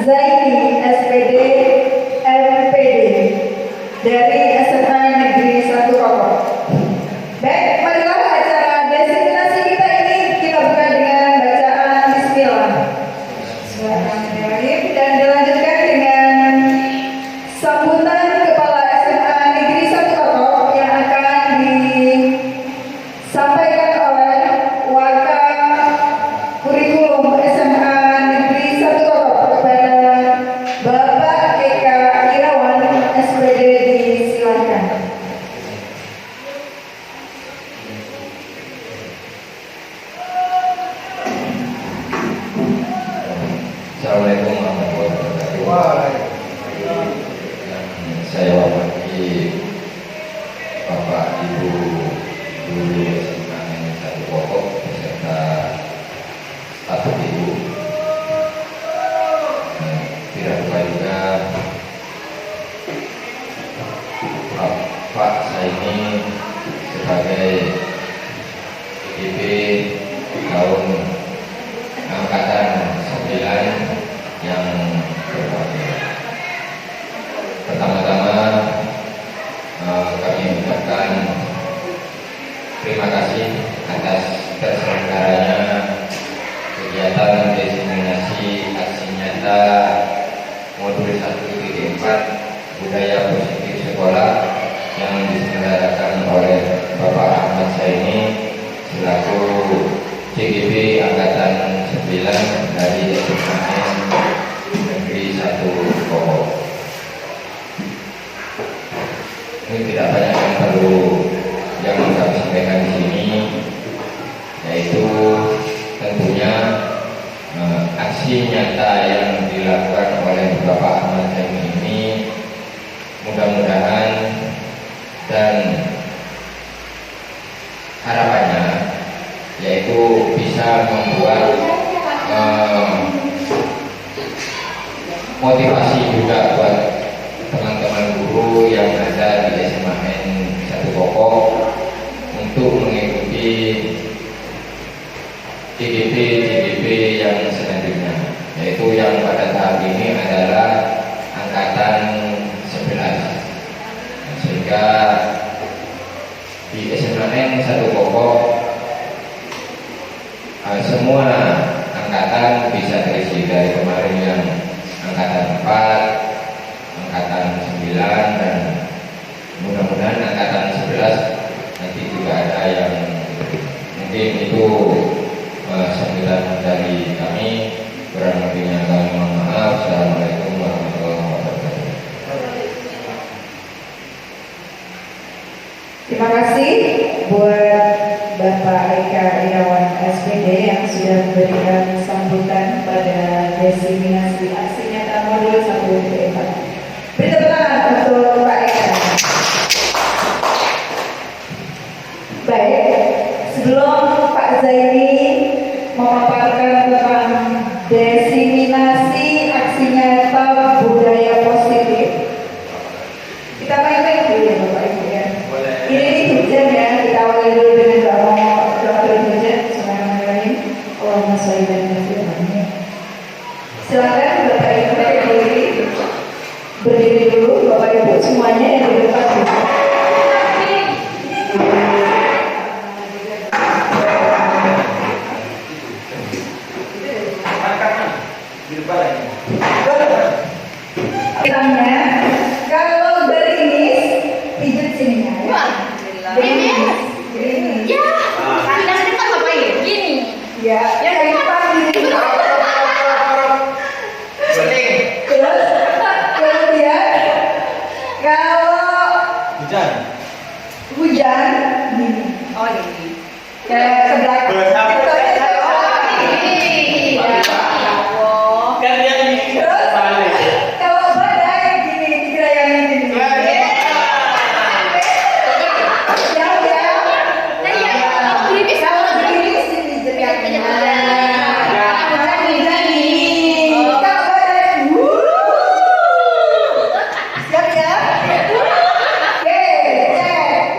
Zaini SPD MPD dari SMA Negeri 1 Kopo. Baik, marilah acara destinasi kita ini kita buka dengan bacaan Bismillah. Bismillahirrahmanirrahim dan dilanjutkan dengan sambutan Kepala SMA Negeri 1 Kopo yang akan disampaikan oleh Kurikulum SMA Negeri 1 Kopo kepada Bapak Eka Irawan SPD, disilakan. Assalamualaikum warahmatullahi wabarakatuh. Saya wakili Bapak Ibu Guru SMA Negeri 1 Kopo beserta staf ibu. Tidak lupa juga Pak saya ini sebagai IGP tahun angkatan 9 yang berbahagia. Pertama-tama kami mengucapkan terima kasih atas terselenggaranya kegiatan diseminasi aksi nyata modul 1.4 budaya positif sekolah yang diselenggarakan oleh Bapak Ahmad Saini selaku CGP angkatan 9 dari SMA Negeri 1 Kopo. Ini tidak banyak yang perlu yang kami sampaikan di sini, yaitu tentunya aksi nyata yang dilakukan oleh Bapak Ahmad Saini ini mudah-mudahan dan harapannya yaitu bisa membuat motivasi juga buat teman-teman guru yang ada di SMA Negeri 1 Kopo untuk mengikuti CGP yang selanjutnya, yaitu yang pada tahap ini adalah angkatan 11, sehingga di SMA Negeri 1 Kopo semua angkatan bisa terisi, dari kemarin yang angkatan 4, angkatan 9, dan mudah-mudahan angkatan 11 nanti juga ada yang mungkin itu sambutan dari kami. Kurang lebihnya kami mohon maaf. Assalamualaikum warahmatullahi wabarakatuh. Terima kasih buat Bapak Eka Irawan SPD yang sudah memberikan sambutan pada diseminasi aksi nyata modul 1.4. Beri tepuk tangan untuk Pak Eka. Baik, sebelum Pak Zaini memaparkan tentang diseminasi aksi nyata budaya positif, kita main-main dulu ya Bapak Ibu ya. Ini hujan ya, kita awali dulu dengan doa hujan. Bismillahirrahmanirrahim. Allahumma sholli ala Muhammad. Silakan Bapak Ibu berdiri dulu, Bapak Ibu semuanya yang di depan. Tanya, kalau gerimis, pijat sininya ya. Gerimis. Ya, tidak depan ngapain? Gini. Ya, yang depan gini. Terus, kemudian kalau hujan gini. Oh ini. Ke belakang. Terus, kalau badai gini, digerayangin gini. Siap ya? Oke, cek.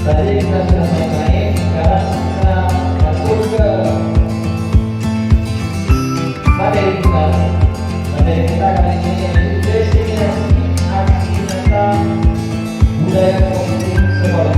Tadi kita sudah main-main, sekarang kita masuk ke materi kita. Materi kita kali ini yaitu destinasi aksi nyata budaya positif sekolah.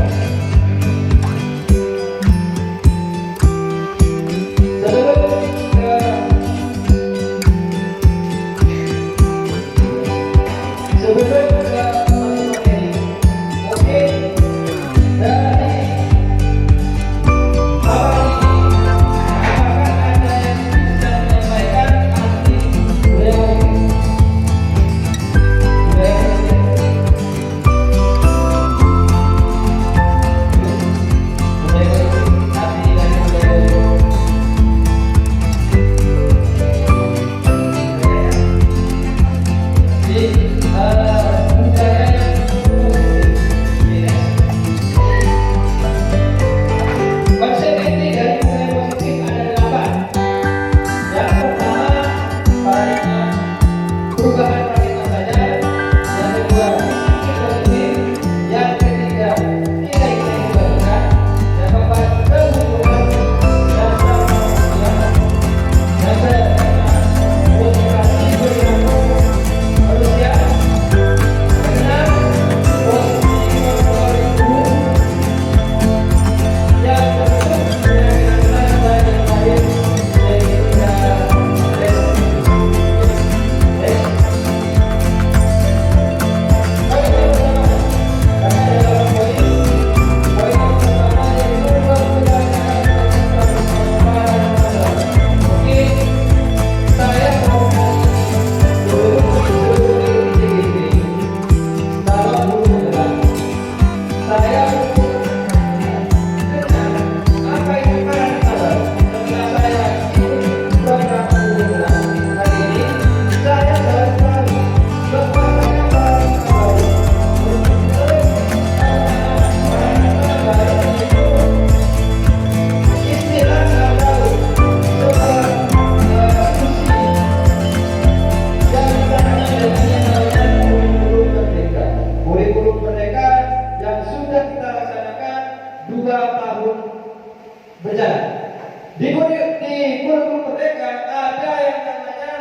Di kurikulum Merdeka ada yang namanya,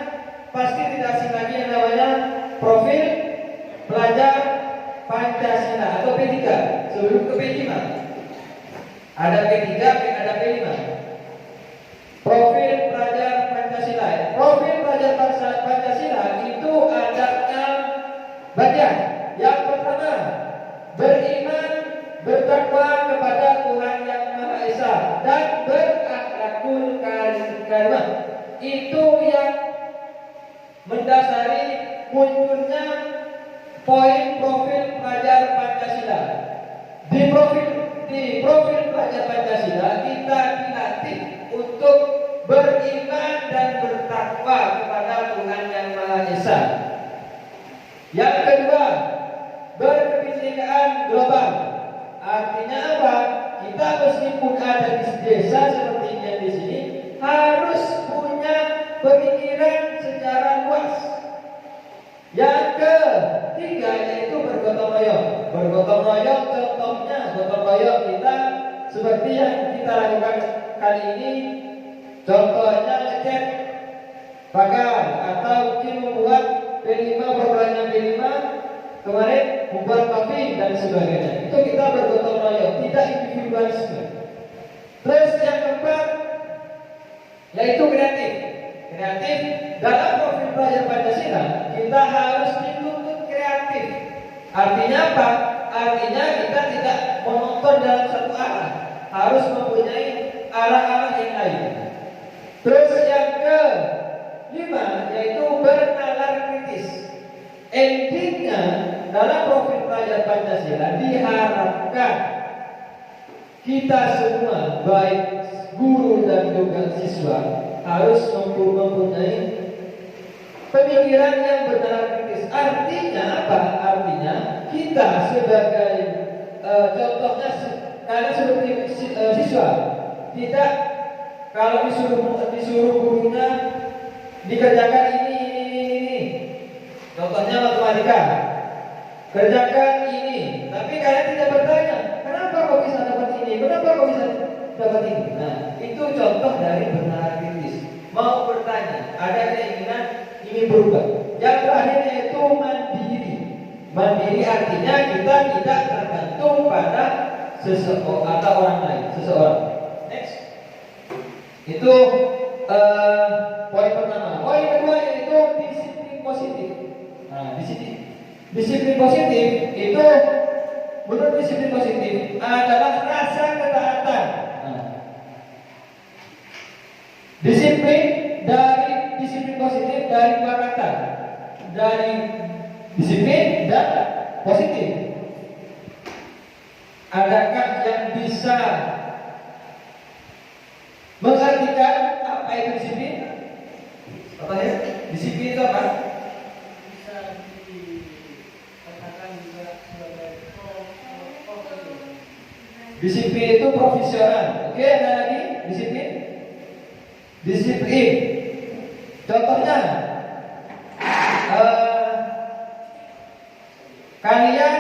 pasti tidak asing lagi, yang namanya profil pelajar Pancasila atau P3 sebelum ke P5. Ada P3, ada P5. Profil pelajar Pancasila. Profil pelajar Pancasila itu ada 6 bagian. Yang pertama, beriman, bertakwa kepada Tuhan Yang Maha Esa dan berakhlakul karimah. Itu yang mendasari munculnya poin profil pelajar Pancasila. Di profil pelajar Pancasila kita dilatih untuk beriman dan bertakwa kepada Tuhan Yang Maha Esa. Yang kedua, berkebinekaan global. Artinya apa? Kita meskipun ada di desa seperti yang di sini harus punya pemikiran secara luas. Yang ketiga yaitu bergotong royong. Bergotong royong contohnya gotong royong kita seperti yang kita lakukan kali ini. Contohnya ngecat pagar atau mungkin membuat P5 programnya P5 kemarin membuat kopi dan sebagainya. Itu kita bergotong royong, tidak individualisme. Terus yang keempat yaitu kreatif. Kreatif dalam profil pelajar Pancasila kita harus dituntut kreatif. Artinya apa? Artinya kita tidak monoton dalam satu arah, harus mempunyai arah-arah yang lain. Terus yang kelima yaitu bernalar kritis. Endingnya dalam profil pelajar Pancasila diharapkan kita semua baik guru dan juga siswa harus mempunyai pemikiran yang bernalar kritis. Artinya apa? Artinya kita sebagai contohnya karena seperti siswa tidak kalau disuruh gurunya dikerjakan ini. Contohnya matematika, kerjakan ini. Tapi kalian tidak bertanya, kenapa kok bisa tempat ini. Nah, itu contoh dari bernalar kritis. Mau bertanya, ada keinginan ingin berubah. Yang terakhir yaitu mandiri. Mandiri artinya kita tidak tergantung pada seseorang atau orang lain, seseorang. Next. Itu poin pertama. Poin kedua yaitu disiplin positif. Nah, di sini disiplin positif itu menurut disiplin positif adalah rasa ketaatan. Nah, disiplin positif dari dua kata, dari disiplin dan positif. Adakah yang bisa mengartikan apa itu disiplin? Apa ya? Disiplin itu apa? Bisa dikatakan juga sebagai profesional. Disiplin itu profesional. Oke, ada lagi disiplin? Disiplin. Contohnya, kalian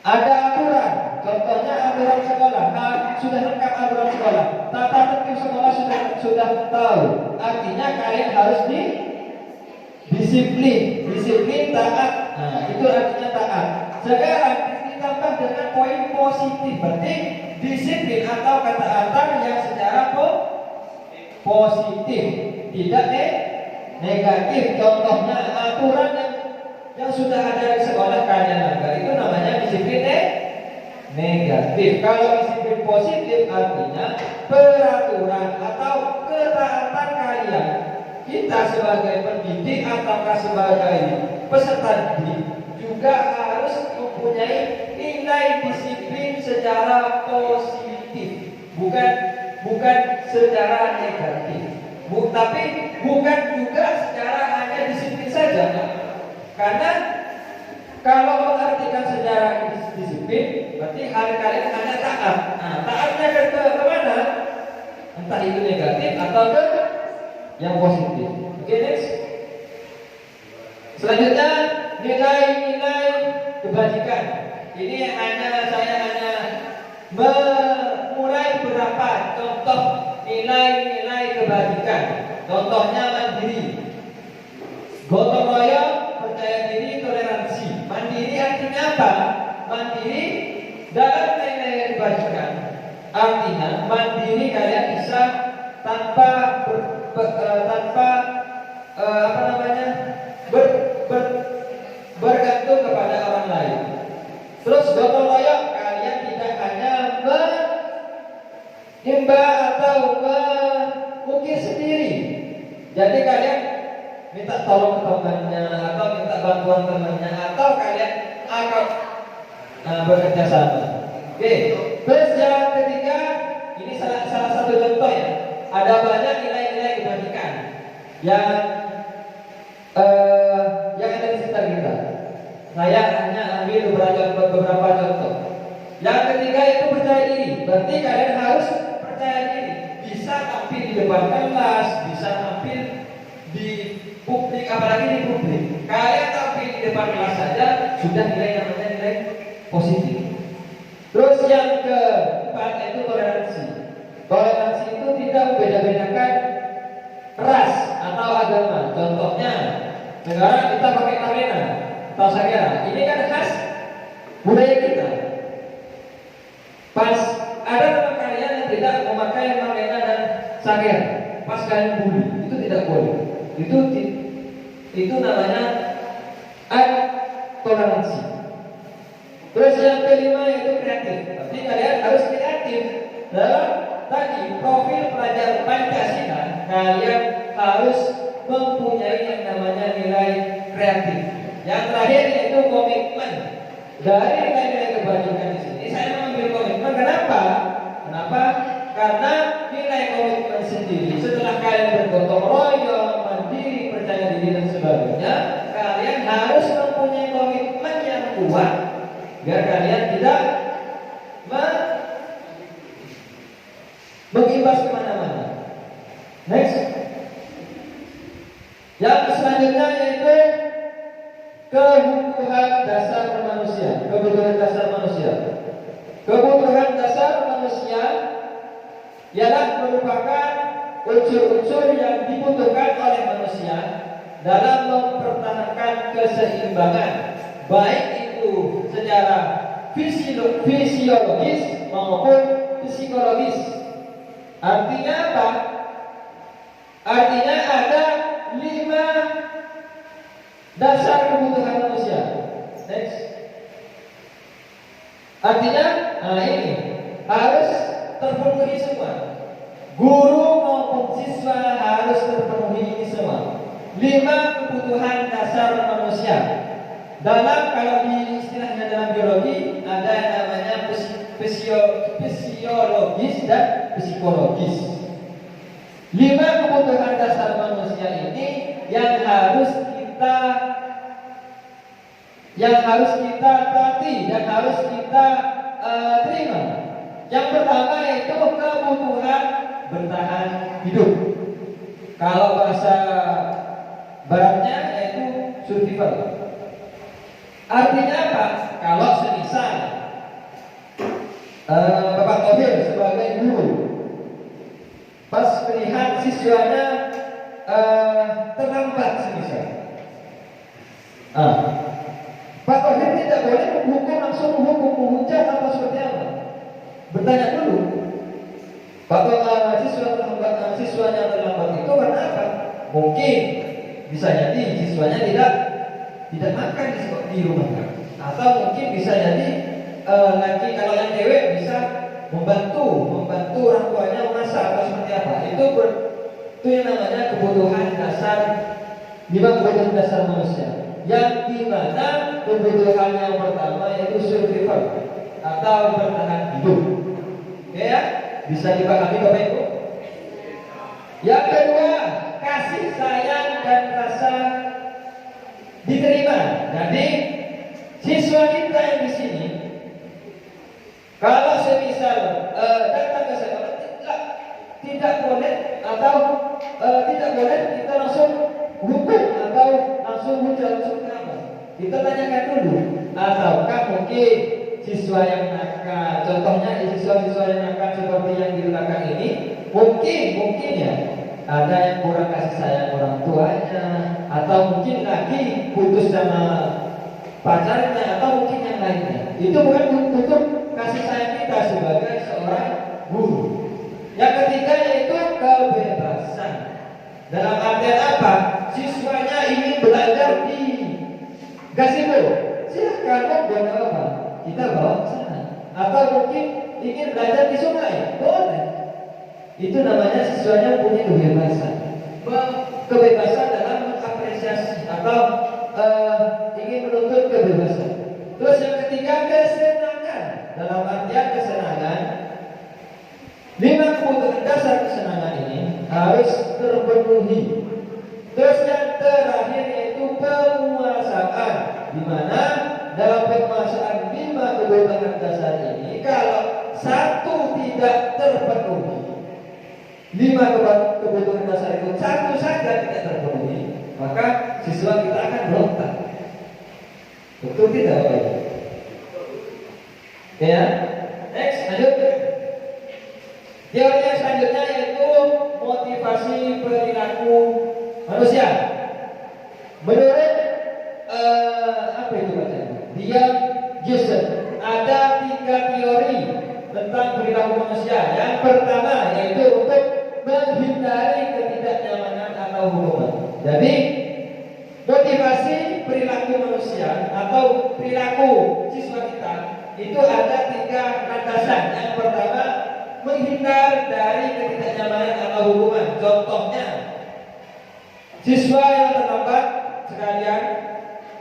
ada aturan. Contohnya aturan sekolah. Nah, sudah lengkap aturan sekolah. Tata tertib sekolah sudah tahu. Artinya kalian harus disiplin taat. Nah, itu artinya taat. Sekarang ditambah dengan poin positif. Berarti disiplin atau ketaatan yang secara positif, tidak negatif. Contohnya aturan yang sudah ada di sekolah kalian langgar, itu namanya disiplin negatif. Kalau disiplin positif artinya peraturan atau ketaatan kalian. Kita sebagai pendidik ataukah sebagai peserta didik juga harus mempunyai nilai disiplin secara positif, bukan secara negatif. Tapi bukan juga secara hanya disiplin saja. Karena kalau mengartikan secara disiplin, berarti kalian hanya taat. Nah, taatnya ke mana? Entah itu negatif atau ke yang positif. Oke, next. Selanjutnya nilai-nilai kebajikan. Ini saya hanya memulai beberapa contoh nilai-nilai kebajikan. Contohnya mandiri, gotong royong, percaya diri, toleransi. Mandiri artinya apa? Mandiri dalam nilai kebajikan artinya mandiri kalian bisa tanpa bergantung kepada orang lain. Terus gotong royong, kalian tidak hanya menimba atau mengukir sendiri. Jadi kalian minta tolong ke temannya atau minta bantuan temannya atau kalian akan bekerja sama. Oke. Terus yang ketiga, ini salah satu contoh ya. Ada banyak nilai-nilai kebajikan yang ada di sekitar kita. Saya hanya ambil beberapa contoh. Yang ketiga itu percaya diri. Berarti kalian harus percaya diri. Bisa tampil di depan kelas, bisa tampil di publik, apalagi di publik. Kalian tampil di depan kelas saja sudah namanya nilai positif. Terus yang keempat itu toleransi. Toleransi itu tidak membeda-bedakan ras atau agama. Contohnya, sekarang kita pakai kamera atau sakera. Ini kan khas budaya kita. Pas ada teman kalian yang tidak memakai kamera dan sakera, pas kalian bully, itu tidak boleh. Itu namanya toleransi. Terus yang kelima itu kreatif. Berarti kalian harus kreatif dalam tadi profil pelajar Pancasila. Kalian harus mempunyai yang namanya nilai kreatif. Yang terakhir yaitu komitmen. Dari nilai-nilai kebajikan di sini saya mengambil komitmen. Kenapa? Karena nilai komitmen sendiri setelah kalian bergotong royong, mandiri, percaya diri dan sebagainya, kalian harus mempunyai komitmen yang kuat biar kalian tidak mengimbas kemana-mana. Next. Yang selanjutnya yaitu kebutuhan dasar manusia. Kebutuhan dasar manusia ialah merupakan unsur-unsur yang dibutuhkan oleh manusia dalam mempertahankan keseimbangan, baik itu secara fisiologis maupun psikologis. Artinya apa? Artinya ada 5 dasar kebutuhan manusia. Next. Artinya, ini harus terpenuhi semua. Guru maupun siswa harus terpenuhi ini semua. 5 kebutuhan dasar manusia. Kalau di istilahnya dalam biologi ada yang namanya fisiologis dan psikologis. 5 kebutuhan dasar manusia ini yang harus kita taati, yang harus kita terima. Yang pertama yaitu kebutuhan bertahan hidup. Kalau bahasa baratnya yaitu survival. Artinya apa? Kalau semisal Bapak Tauhid sebagai guru pas melihat siswanya terlambat semisal, Pak Tauhid tidak boleh menghukum, langsung menghukum, menghujat atau seperti apa? Bertanya dulu. Siswanya terlambat itu karena apa? Mungkin bisa jadi siswanya tidak makan di rumah, atau mungkin bisa jadi nanti kalau yang cewek bisa membantu orang tuanya memasak atau seperti apa. Itu yang namanya kebutuhan dasar, 5 kebutuhan dasar manusia. Yang dimana kebutuhan yang pertama yaitu survival atau bertahan hidup. Oke ya, bisa dipahami Bapak Ibu. Yang kedua, kasih sayang dan rasa diterima. Jadi siswa kita yang di sini, kalau semisal datang ke sekolah tidak boleh kita langsung hukum atau langsung hujat. Kenapa? Kita tanyakan dulu. Ataukah mungkin siswa yang nakal, contohnya siswa-siswa yang nakal seperti yang di belakang ini, mungkin ya ada yang kurang kasih sayang orang tuanya, atau mungkin lagi putus sama pacarnya, atau mungkin yang lainnya. Itu bukan untuk kasih sayang kita sebagai seorang guru. Yang ketiga yaitu kebebasan. Dalam artian apa? Siswanya ingin belajar di gazebo, silahkan buat apa? Kita bawa ke sana. Atau mungkin ingin belajar di sungai, boleh. Itu namanya siswanya punya kebebasan. Kebebasan dalam mengapresiasi atau ingin menuntut kebebasan. Terus yang ketiga kesenangan. Dalam artian kesenangan, 5 kebutuhan dasar kesenangan ini harus terpenuhi. Terus yang terakhir yaitu penguasaan, di mana dalam penguasaan 5 kebutuhan dasar ini, kalau satu tidak terpenuhi, 5 kebutuhan dasar itu satu saja tidak terpenuhi, maka siswa kita akan berontak. Betul tidak Pak? Ya, next lanjut. Teori yang selanjutnya yaitu motivasi perilaku manusia. Menurut apa itu bacanya? Dia Jason, ada 3 teori tentang perilaku manusia. Yang pertama yaitu untuk menghindari ketidaknyamanan atau hukuman. Jadi motivasi perilaku manusia atau perilaku siswa kita itu ada 3 landasan. Yang pertama, menghindar dari ketidaknyamanan atau hukuman. Contohnya, siswa yang terlambat sekalian,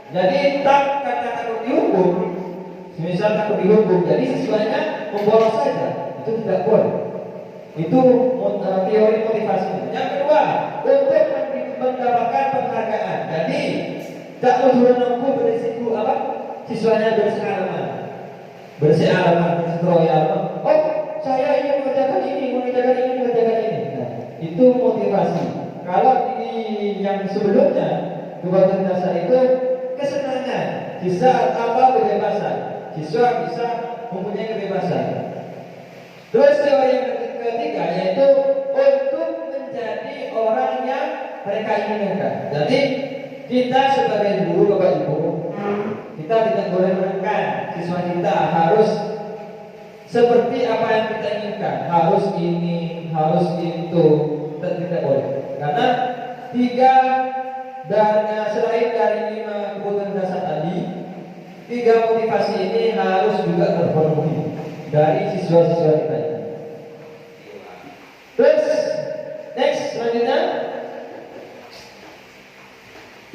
jadi karena takut dihukum, misal takut dihukum, jadi siswanya membolos saja, itu tidak boleh. Itu teori motivasi. Yang kedua, untuk mendapatkan penghargaan. Jadi tak mampu berisiko apa? Siswanya bersih alamat, royal. Oh, saya ingin mengerjakan ini. Nah, itu motivasi. Kalau di yang sebelumnya, kebutuhan dasar itu kesenangan, bisa atau kebebasan. Siswa bisa mempunyai kebebasan. Terus teori yang ketiga yaitu mereka inginkan. Jadi kita sebagai guru Bapak Ibu, kita tidak boleh menekan siswa kita harus seperti apa yang kita inginkan, harus ini, harus itu, tidak boleh. Karena selain dari 5 kebutuhan dasar tadi, 3 motivasi ini harus juga terpenuhi dari siswa-siswa kita. Terus, next selanjutnya,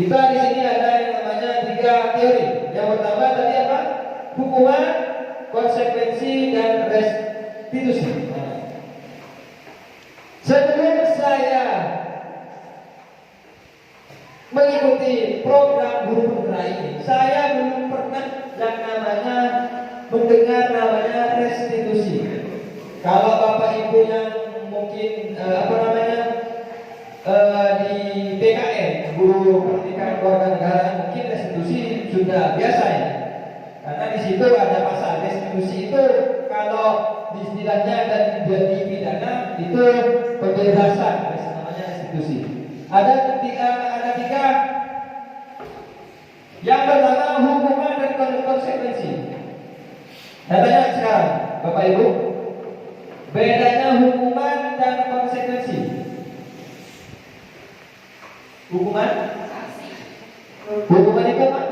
kita di sini ada yang namanya 3 teori. Yang pertama tadi apa? Hukuman, konsekuensi, dan restitusi. Sebelum saya mengikuti program guru penggerak ini, saya belum pernah yang namanya mendengar namanya restitusi. Kalau Bapak Ibu yang mungkin di PKN, guru pendidikan kewarganegaraan, mungkin restitusi sudah biasa ya. Karena di situ ada pasal restitusi itu kalau di istilahnya dan di pidana itu pembebasan, namanya restitusi. Ada tiga. Yang pertama hukuman dan konsekuensi. Saya tanya sekarang, Bapak Ibu, bedanya hukuman dan konsekuensi. Hukuman itu apa?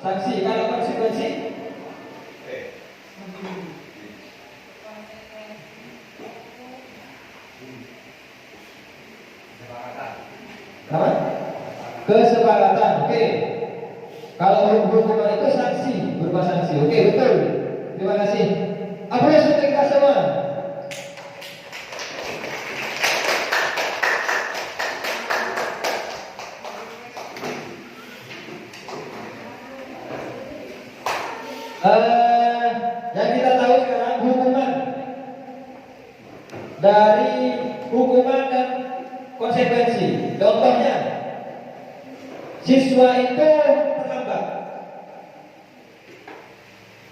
Sanksi. Kalau konsekuensi? Apa? Kesepakatan. Oke. Kalau hukuman itu sanksi, berupa sanksi. Oke, betul. Terima kasih. Apa yang sudah kita semua? Yang kita tahu sekarang hukuman. Dari hukuman dan konsekuensi. Contohnya, siswa itu terlambat,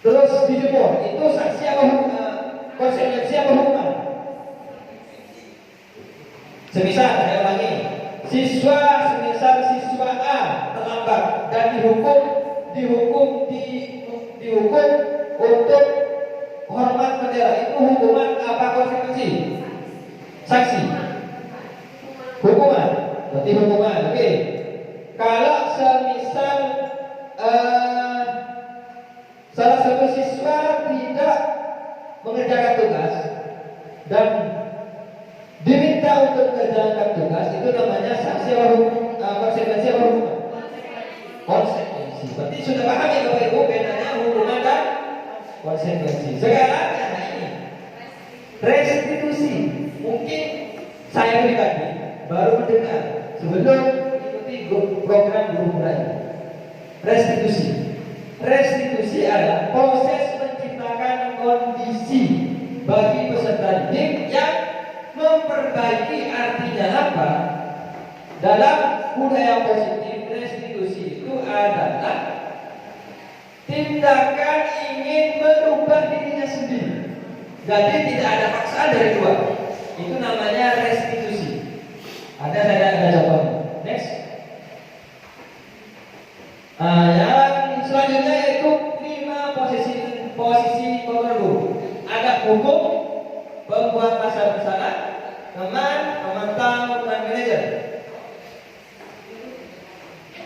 terus dijemur, itu sanksi apa konsekuensi apa hukuman? Semisal saya ulangi, semisal siswa A terlambat dan dihukum untuk hormat bendera, itu hukuman apa konsekuensi? Sanksi. Hukuman. Berarti hukuman. Oke. Kalau semisal salah satu siswa tidak mengerjakan tugas dan diminta untuk mengerjakan tugas, itu namanya sanksi atau konsekuensi atau hukuman? Konsekuensi. Berarti sudah paham ya Bapak Ibu bedanya hukuman dan konsekuensi. Sekarang yang ini restitusi. Mungkin saya pribadi baru mendengar sebelum mengikuti program guru mulai. Restitusi adalah proses menciptakan kondisi bagi peserta didik yang memperbaiki. Artinya apa? Dalam budaya positif, restitusi itu adalah tindakan ingin merubah dirinya sendiri. Jadi tidak ada paksaan dari luar. Itu namanya restitusi. Ada contoh. Next. Yang selanjutnya yaitu 5 posisi kontrol guru. Ada hukum, pembuat pasal bersalah, teman, pemantau, dan manajer.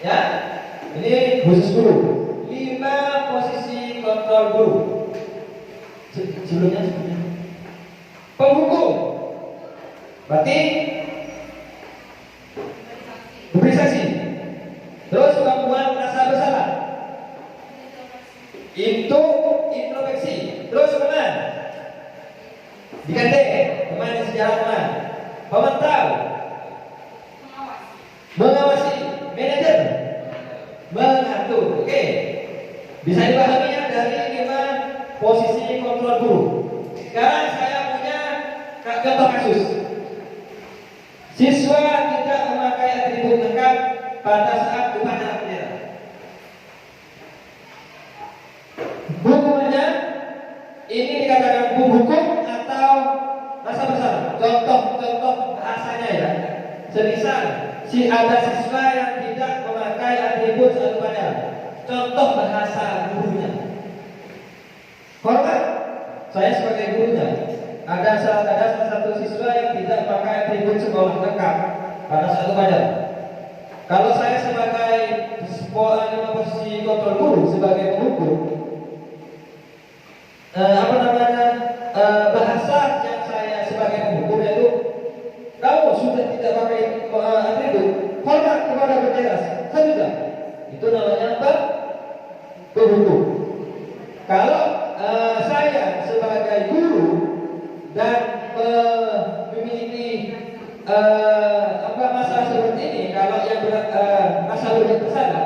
Ya, ini khusus guru. 5 posisi kontrol guru. Sebelumnya penghukum, berarti diberi sanksi. Terus pembuat rasa bersalah, itu introspeksi. Terus teman, diganti teman yang sejarah teman. Pemantau, mengawasi. Manajer, mengatur. Oke, bisa dipahaminya dari 5 posisi kontrol guru. Sekarang saya punya contoh kasus. Siswa tidak memakai atribut lengkap pada saat upacara bendera. Hukumannya ini dikatakan hukum atau rasa bersalah. Contoh bahasanya ya. Semisal ada siswa yang tidak memakai atribut satu panel. Contoh bahasa gurunya. Hormat, saya sebagai gurunya. Ada salah satu siswa yang tidak memakai atribut sekolah lengkap pada satu panel. Kalau saya sebagai posisi kontrol guru sebagai pengukur, bahasa yang saya sebagai pengukur yaitu kamu sudah tidak pakai atribut, hormat kepada bendera saja. Itu namanya apa? Pengukur. Kalau saya sebagai guru dan memiliki masalah seperti ini, kalau yang masalah berkesalah,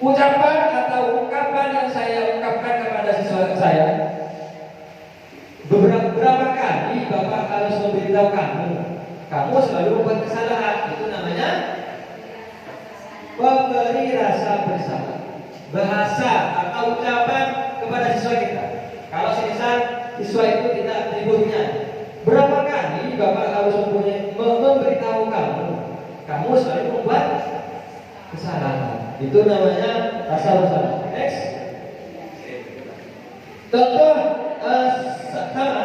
ucapan atau ungkapan yang saya ungkapkan kepada siswa saya, beberapa kali Bapak harus memberitahu kamu selalu membuat kesalahan. Itu namanya memberi rasa bersalah. Bahasa atau ucapan kepada siswa kita. Kalau semisal siswa itu tidak atributnya, berapa kali Bapak harus memberitahu kamu selalu membuat kesalahan. Itu namanya rasa bersalah. Next. Contoh sama,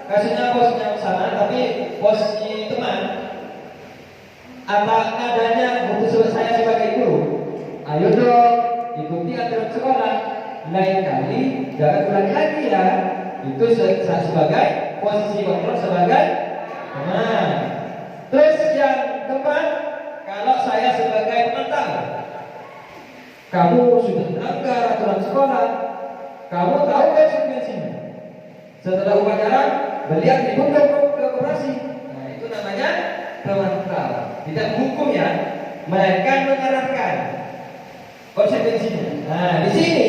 kasusnya posnya sama, tapi posisi teman atau adanya untuk saya sebagai guru. Ayo dong, ikuti aturan sekolah. Lain kali jangan ulangi lagi ya. Itu sebagai posisi kontrol sebagai teman. Terus yang keempat, kalau saya sebagai penentang, kamu sudah melanggar aturan sekolah, kamu tahu konsekuensinya. Setelah upacara, beliau dihukum ke koperasi. Nah, itu namanya penentang. Tidak menghukum ya, melainkan mengarahkan konsekuensinya. Nah, di sini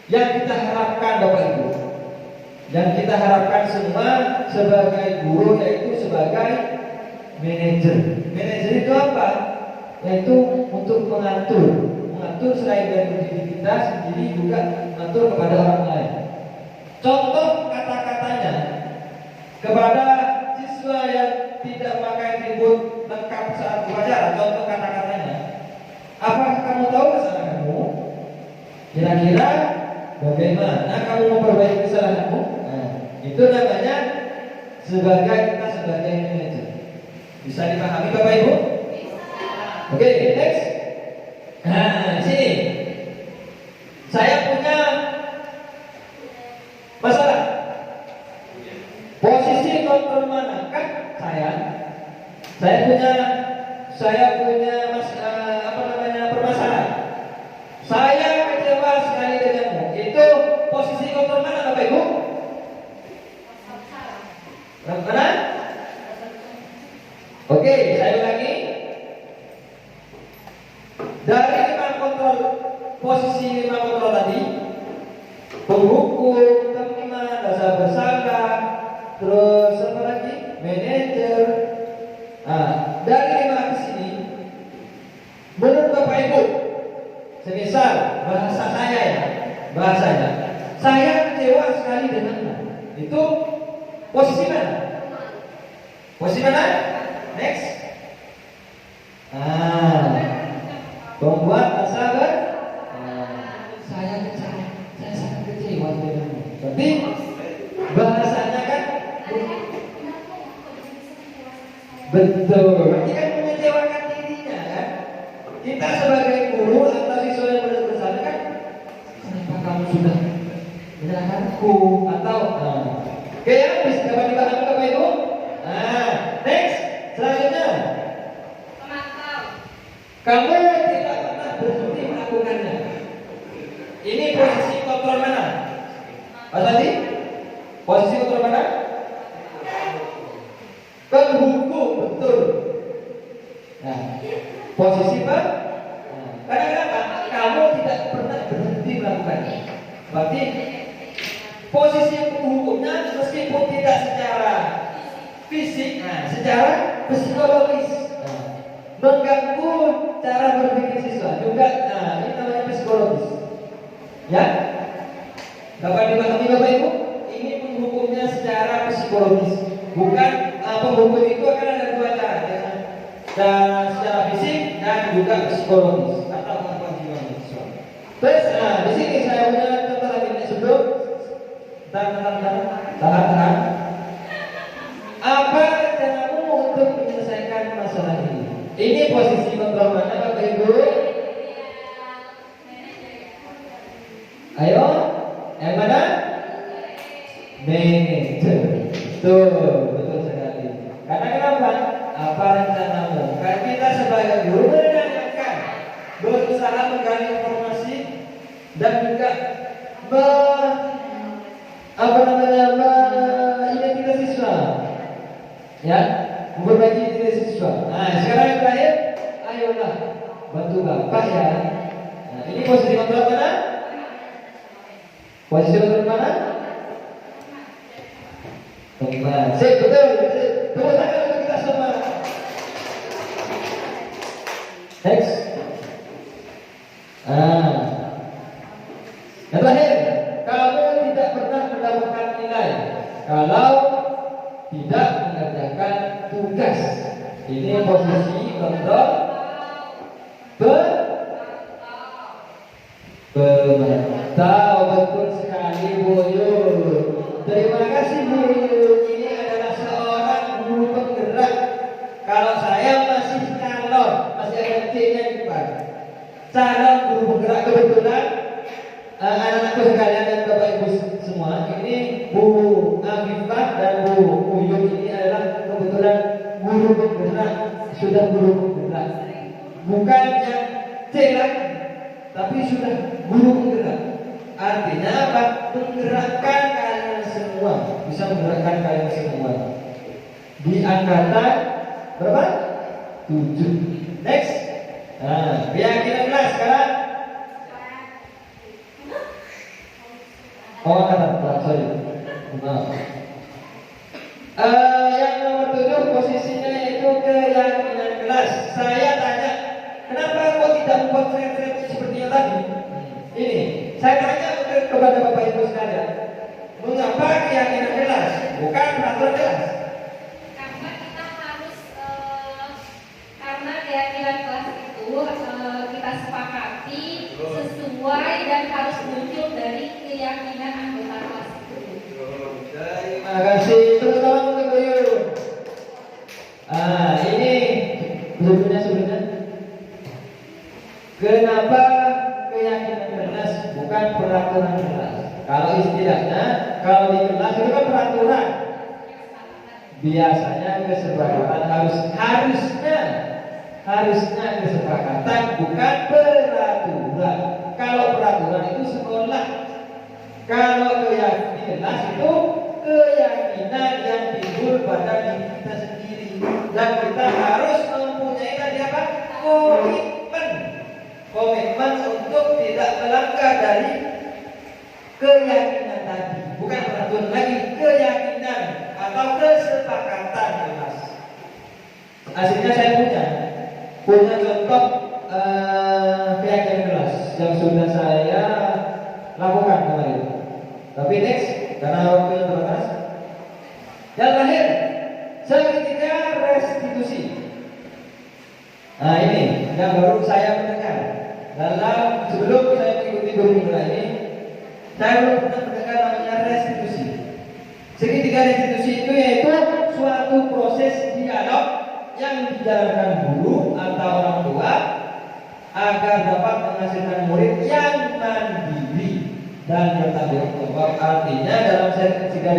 yang kita harapkan Bapak Ibu, yang kita harapkan semua sebagai guru, yaitu sebagai manajer. Manajer itu apa? Yaitu untuk mengatur selain dari diri kita sendiri juga mengatur kepada orang lain. Contoh kata-katanya kepada siswa yang tidak memakai atribut lengkap saat upacara. Contoh kata-katanya, apakah kamu tahu kesalahan kamu? Kira-kira bagaimana kamu memperbaiki kesalahanmu? Nah, itu namanya kita sebagai manajer. Bisa dipahami Bapak Ibu? Oke, next. Nah, di sini saya punya masalah. Posisi kontrol manakah saya? Saya punya permasalahan. Saya kecewa sekali denganmu. Itu posisi kontrol mana Bapak Ibu? Mana? Oke, saya ulangi. Dari 5 kontrol, posisi 5 kontrol tadi, penghukum, teman, rasa bersalah, terus apa lagi? Manajer. Nah, dari 5 ke sini, menurut Bapak Ibu, semisal bahasanya, saya kecewa sekali denganmu. Itu posisi mana? Posisi mana? Next. Membuat rasa saya sangat kecewa denganmu. Tapi bahasanya kan betul, berarti kan mengecewakan dirinya kan. Kita sebagai guru atau siswa yang bersalah kan, kenapa kamu sudah menyalahkanku atau oke ya, bisa dapat dipahami Bapak Ibu. Next, selanjutnya, kamu tidak pernah berhenti melakukannya. Ini posisi kontrol mana? Apa tadi? Posisi kontrol mana? Penghukum, betul. Nah, posisi apa? Kadang-kadang kamu tidak pernah berhenti melakukannya. Berarti posisi penghukumnya meskipun tidak secara fisik, secara psikologis, mengganggu cara berpikir siswa juga. Ini namanya psikologis. Ya, dapat dipahami Bapak Ibu? Ini menghukumnya secara psikologis, bukan pembungkus itu akan ada dua cara, ya. Dan secara fisik dan juga psikologis atau kemampuan jiwa mahasiswa. Terus, di sini saya punya contoh lagi nih sebelum tahan. Apa rencanamu untuk menyelesaikan masalah ini? Ini posisi kontrol mana, Bapak Ibu? Ayo, yang mana? Manager. Betul sekali. Karena kenapa? Apa rencanamu? Karena kita sebagai guru menanyakan, berusaha menggali informasi dan juga identitas siswa, ya, memperbaiki identitas siswa. Nah, sekarang yang terakhir, ayolah bantu Bapak ya. Nah, ini posisi kontrol mana? Posisi kontrol mana? Sip, betul. Tepuk tangan untuk kita semua. Next. Yang terakhir, kamu tidak pernah mendapatkan nilai kalau tidak mengerjakan tugas. Ini posisi kontrol Tahu betul sekali Bu Yul. Terima kasih Bu Yul. Ini adalah seorang guru penggerak. Kalau saya masih calon, masih ada C-nya di depan. Calon guru penggerak kebetulan anak-anakku sekalian dan Bapak Ibu semua. Ini Bu Afifah dan Bu Yul ini adalah kebetulan guru penggerak, sudah guru penggerak. Bukan yang C lagi, tapi sudah guru penggerak. Artinya apa? Menggerakkan kalian semua, bisa menggerakkan kalian semua. Di angkatan berapa? 7. Next. Nah, keyakinan kelas sekarang. Oh, angkatan kelas, sorry. Maaf. Yang nomor 7 posisinya itu keyakinan kelas. Saya tanya, kenapa kau tidak membuat thread seperti yang tadi? Ini, saya tanya kepada Bapak Ibu sekalian, mengapa keyakinan kelas, bukan peraturan kelas? Karena kita harus karena keyakinan kelas itu kita sepakati sesuai dan harus muncul dari keyakinan anggota kelas itu. Terima kasih, teman-teman untuk Bayu. Ini sebelumnya. Kenapa keyakinan kelas bukan peraturan kelas? Kalau istilahnya, kalau di kelas itu kan peraturan. Biasanya kesepakatan harusnya kesepakatan bukan peraturan. Kalau peraturan itu sekolah. Kalau keyakinan kelas itu keyakinan yang timbul pada diri kita sendiri, dan kita harus mempunyai tadi apa? Komitmen untuk tidak melanggar dari keyakinan tadi, bukan peraturan lagi, keyakinan atau kesepakatan kelas. Aslinya saya punya contoh keyakinan kelas yang sudah saya lakukan kemarin. Tapi next, karena waktu yang terbatas. Yang terakhir, segitiga restitusi. Nah, ini yang baru saya mendengar. Dalam sebelum saya mengikuti guru ini, saya belum pernah mendengar namanya restitusi. Segitiga restitusi itu yaitu suatu proses dialog yang dijalankan guru atau orang tua agar dapat menghasilkan murid yang mandiri dan bertanggung jawab. Artinya dalam segitiga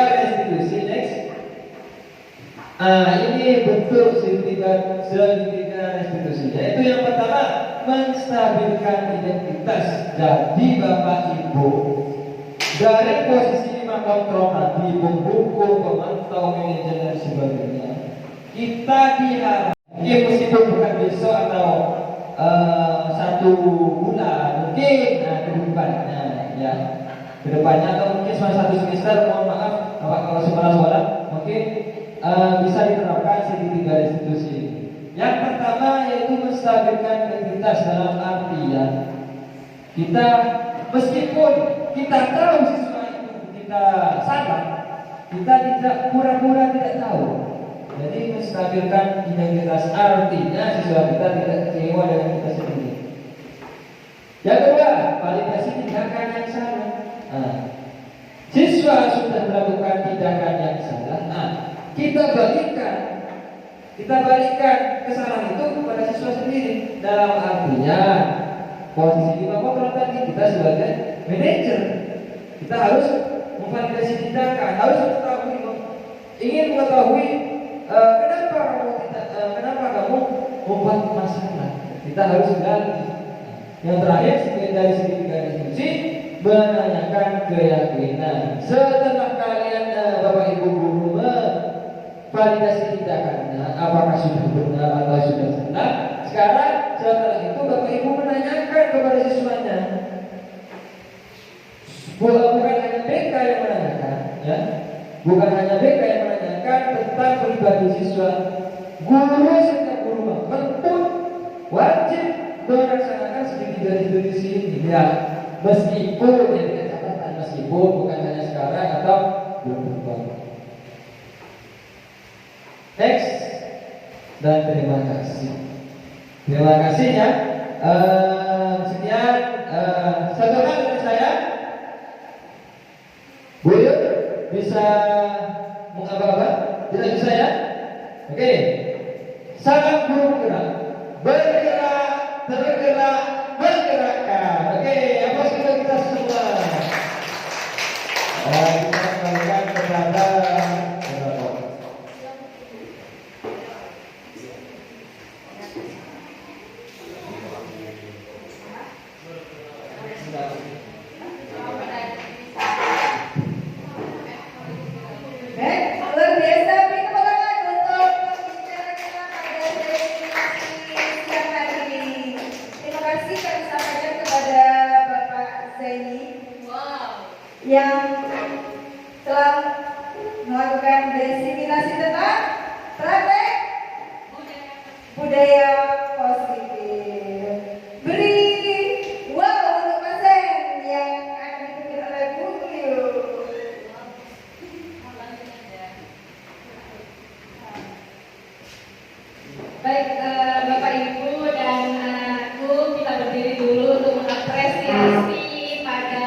restitusi next. Ini betul segitiga restitusi. Yaitu yang pertama, menstabilkan identitas. Jadi Bapak Ibu, dari posisi 5 kontrol tadi, pembuku, pemantau, manajer dan sebagainya, kita diharapkan meskipun bukan besok atau 1 bulan, mungkin kedepannya ya, kedepannya atau mungkin selama 1 semester, mohon maaf kalau sekolah mungkin bisa diterapkan segitiga restitusi. Yang pertama yaitu menstabilkan identitas, dalam artian kita meskipun kita tahu siswa itu kita salah, Kita tidak pura-pura tidak tahu. Jadi menstabilkan identitas, artinya siswa kita tidak kecewa dengan kita sendiri. Yang kedua, validasi tindakan yang salah. Nah, siswa sudah melakukan tindakan yang salah. Nah, kita balikan kesalahan itu kepada siswa sendiri. Dalam artinya posisi Pak Kontrol tadi, kita sebagai manajer, kita harus memvalidasi tindakan, harus mengetahui kenapa kamu membuat masalah. Kita harus gali. Yang terakhir dari segi institusi, menanyakan keyakinan. Setelah kalian Bapak Ibu guru validasi tindakannya, apakah sudah benar atau sudah salah. Sekarang setelah itu Bapak Ibu menanyakan kepada siswanya. Bukan hanya BK yang menanyakan, ya. Bukan hanya BK yang menanyakan tentang pribadi siswa. Guru setiap guru pun wajib melaksanakan studi ini. Ya, meskipun ya catatan, meskipun bukan hanya sekarang atau belum berubah. Next, dan terima kasih. Terima kasih ya. Sekian satu hal dari saya. Bu Yu, bisa mengapa-apa? Tidak bisa ya? Oke. Salam guru gerak. Bergerak, tergerak, bergerakkan. Oke, apa sudah kita semua? Kita kembalikan kepada luar biasa, beri tepuk tangan untuk pembicara kita pada sesi siang hari ini. Terima kasih kami sampaikan kepada Bapak Zaini yang telah melakukan diseminasi tentang praktek budaya positif. Beri wow untuk pasien yang akan dipimpin oleh Bu Yu. Baik, Bapak Ibu dan anak-anakku, kita berdiri dulu untuk mengapresiasi pada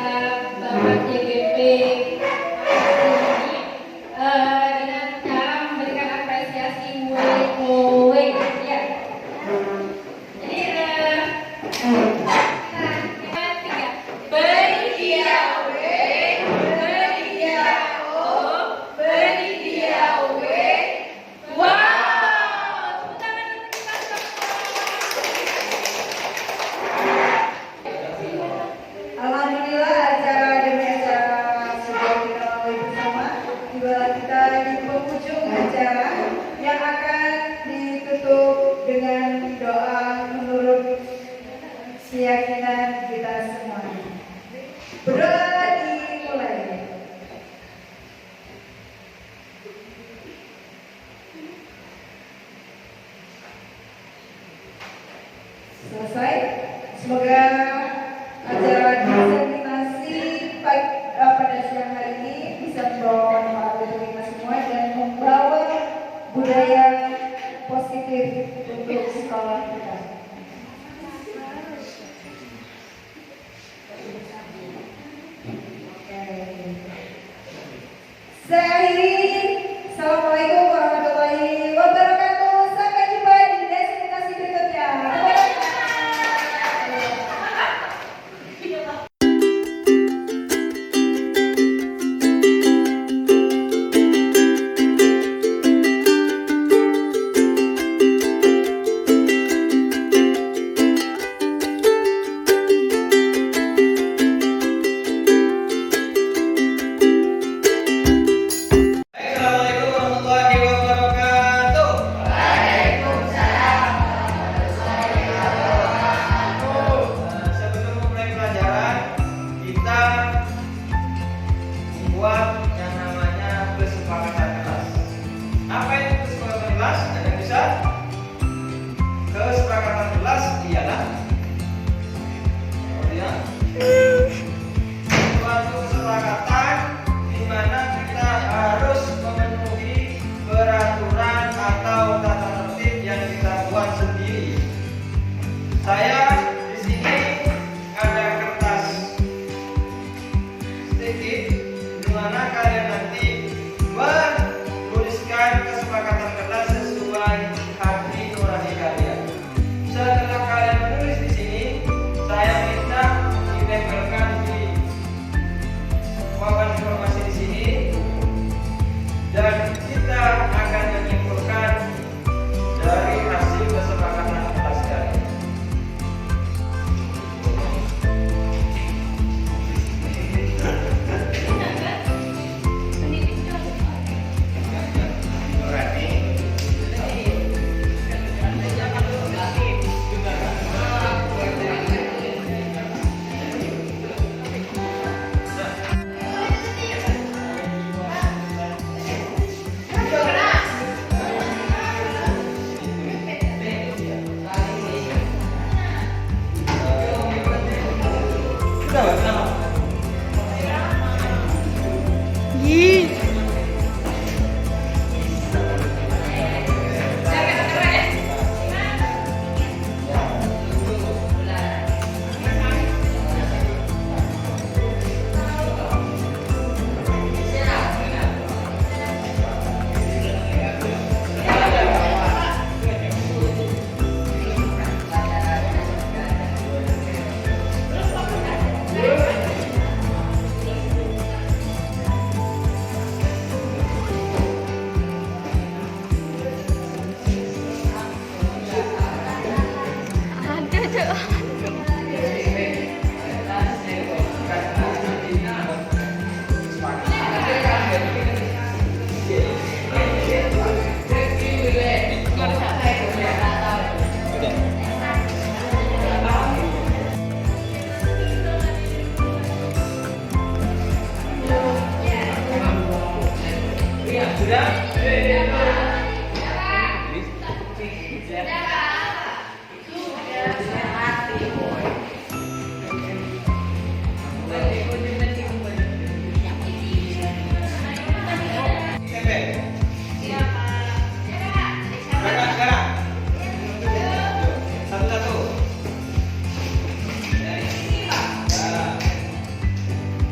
Bapak JGP ini dengan cara memberikan apresiasi way. Ya.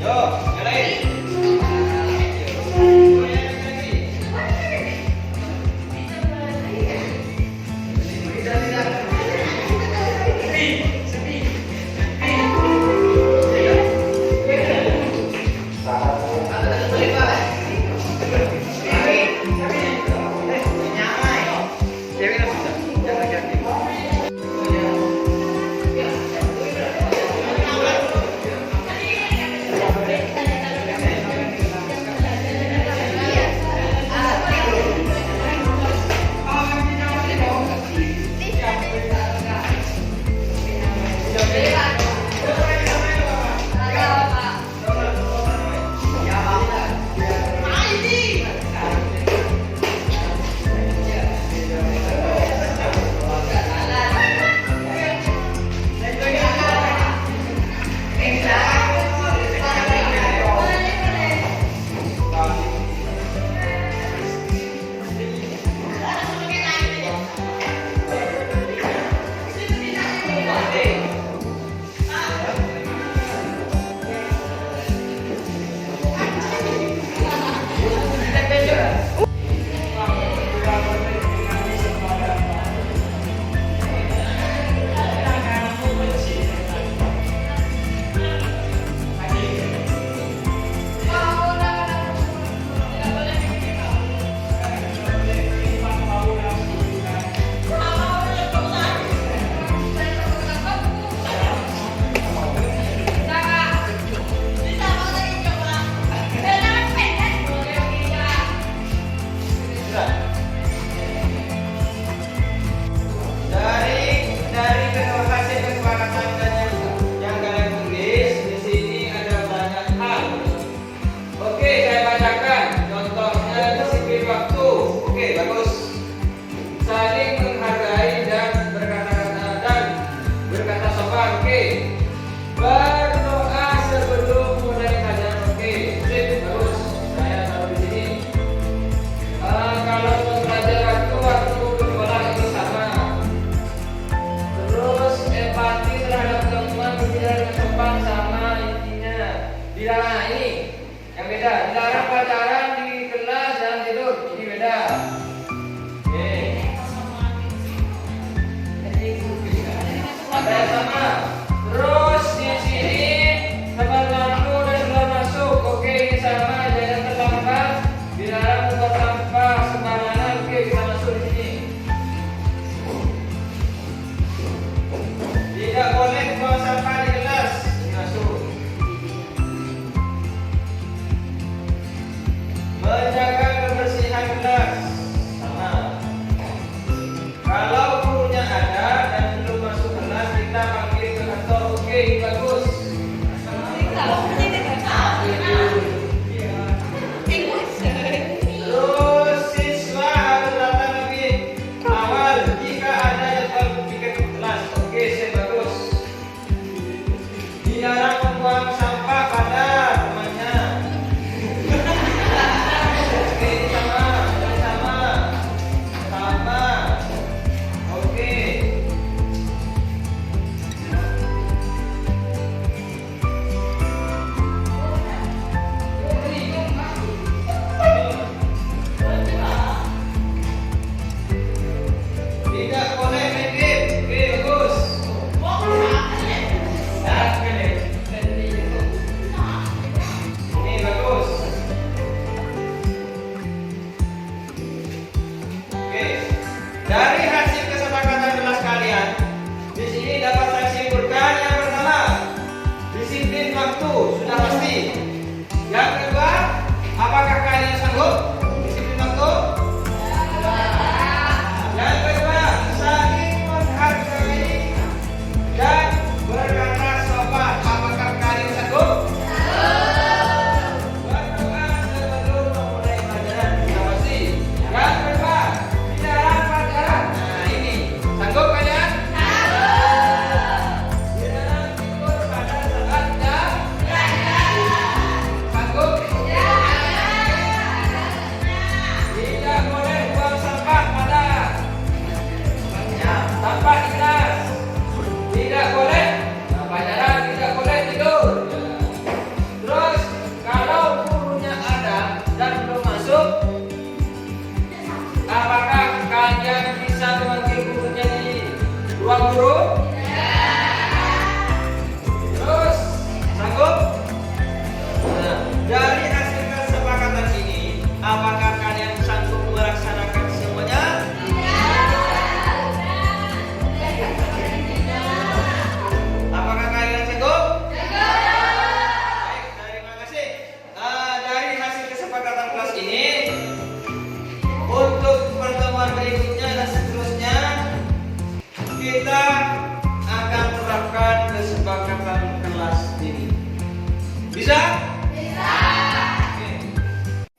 Yo, yang lain. Dari kedua hasil kesepakatan dan yang kalian tulis di sini ada banyak hal. Oke, saya bacakan. Contohnya disiplin waktu. Oke, bagus. Saling menghargai dan berkata sopan. Oke. Berdoa sebelum mulai hajat. Oke, sip, bagus. Saya taruh di sini. Kalau belajar waktu bersekolah itu sama. Terus empati terhadap teman berbicara dengan sopan sama intinya. Dilarang ini yang beda. Dilarang pacaran di kelas dan tidur. Ini beda. Oke. Ada yang sama. Terus di sini teman waktu dan keluar masuk. Oke, ini sama. Jangan terlambat. Dilarang buat sampah sembarangan. Oke, bisa masuk di sini. Tidak boleh buang sampah di kelas. Ini masuk. Bisa?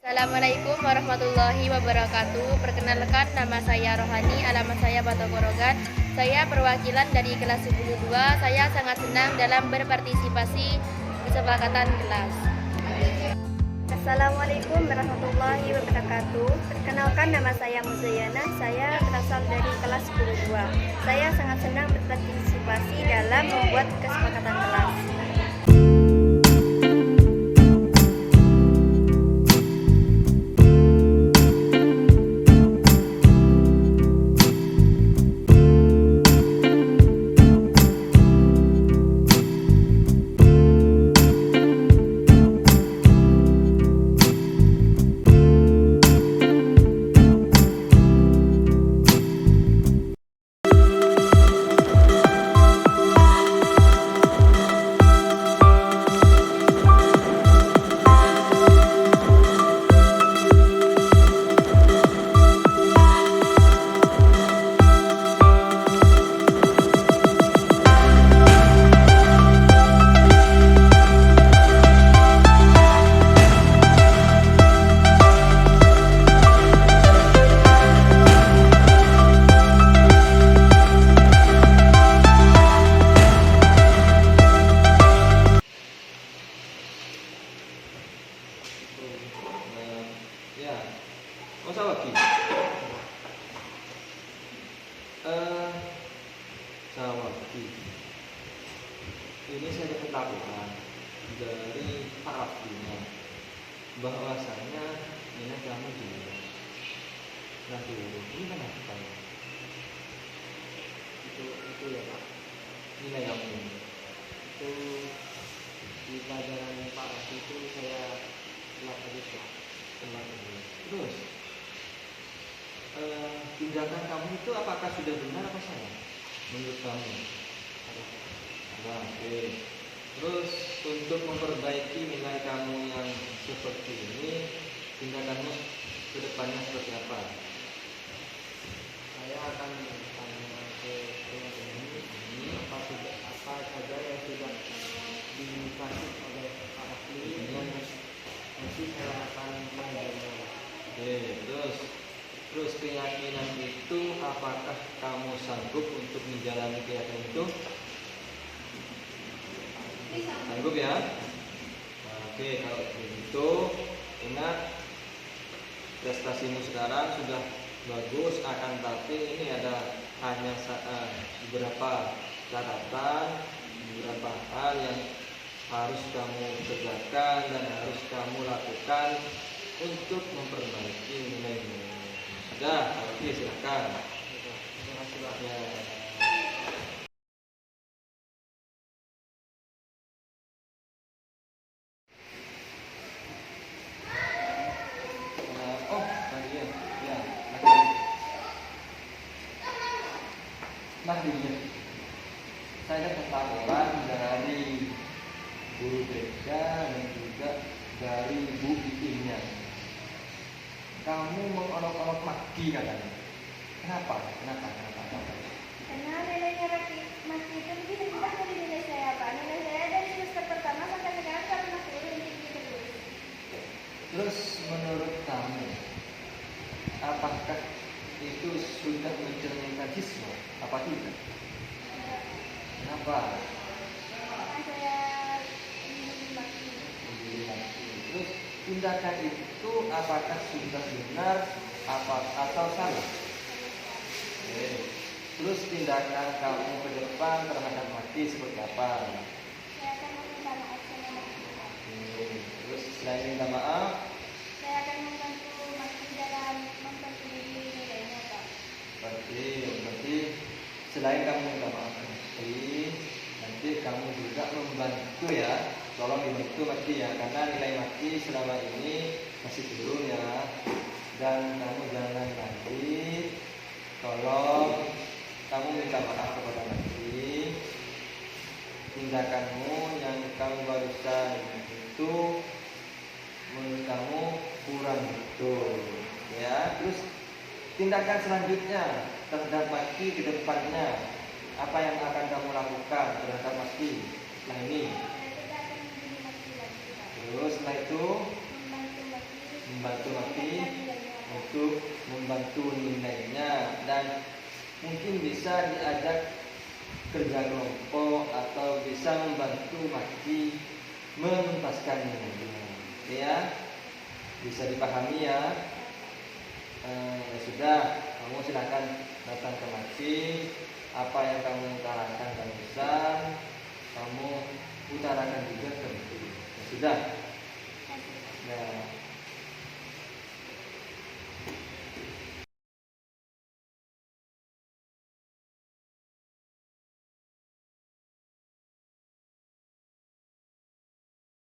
Assalamualaikum warahmatullahi wabarakatuh. Perkenalkan, nama saya Rohani, alamat saya Batokorogan. Saya perwakilan dari kelas 10-2. Saya sangat senang dalam berpartisipasi kesepakatan kelas. Assalamualaikum warahmatullahi wabarakatuh. Perkenalkan, nama saya Muzayana. Saya berasal dari kelas 10-2. Saya sangat senang berpartisipasi dalam membuat kesepakatan kelas. Ya, masa lagi? Sawaki. Ini saya dapat laporan dari Pak Abdulnya bahwasanya ini kamu dulu. Nah dulu, ini kenapa? Itu ya Pak. Nilai kamu ini. Itu di pelajaran Pak Abdul itu saya lakukan. Terus tindakan kamu itu apakah sudah benar apa salah menurut kamu? Nah, oke. Terus untuk memperbaiki nilai kamu yang seperti ini, tindakanmu ke depannya seperti apa? Saya akan tanya ke ini apa saja yang sudah dikasih oleh Pak Asli dan nanti saya akan mengajarnya. Oke, terus keyakinan itu apakah kamu sanggup untuk menjalani keyakinan itu? Sanggup ya? Nah, oke, kalau begitu ingat prestasimu sekarang sudah bagus, akan tapi ini ada hanya beberapa catatan, beberapa hal yang harus kamu kerjakan dan harus kamu lakukan untuk memperbaiki nilaimu. Sudah, oke, silakan. Terima kasih Pak. Ya. Oh, tadi ya. Ya, lagi. Saya dapat laporan dari guru BK dan juga dari Bu Iinnya. Kamu mengolok-olok Maki katanya. Kenapa? Karena nilainya Maki itu lebih rendah dari nilai saya, Pak. Nilai saya dari semester pertama sampai sekarang nggak pernah turun, tinggi terus. Terus menurut kamu, apakah itu sudah mencerminkan siswa? Apa tidak? Kenapa? Karena saya ingin Maki. Terus tindakan itu apakah sudah benar atau salah? Oke. Terus tindakan kamu ke depan terhadap Maki seperti apa? Saya akan meminta maaf sama Maki. Terus selain minta maaf, Saya akan membantu Maki dalam memperbaiki nilainya, Pak. berarti selain kamu minta maaf ke Maki, nanti kamu juga membantu ya. Tolong dibantu Maki ya, karena nilai Maki selama ini masih turun ya. Dan kamu jangan nanti tolong kamu minta maaf kepada Maki. Tindakanmu yang kamu barusan itu menurut kamu kurang betul ya. Terus tindakan selanjutnya terhadap Maki ke depannya, apa yang akan kamu lakukan terhadap Maki setelah ini? Saya tidak akan menjadi Maki lagi. membantu Mafi untuk membantu nilainya, dan mungkin bisa diajak kerja kelompok atau bisa membantu Mafi menuntaskan nilainya. Oke ya, bisa dipahami ya. Ya sudah, kamu silahkan datang ke masjid. Apa yang kamu utarakan ke Ustaz, kamu utarakan juga ke Ibu. Ya sudah. Nah,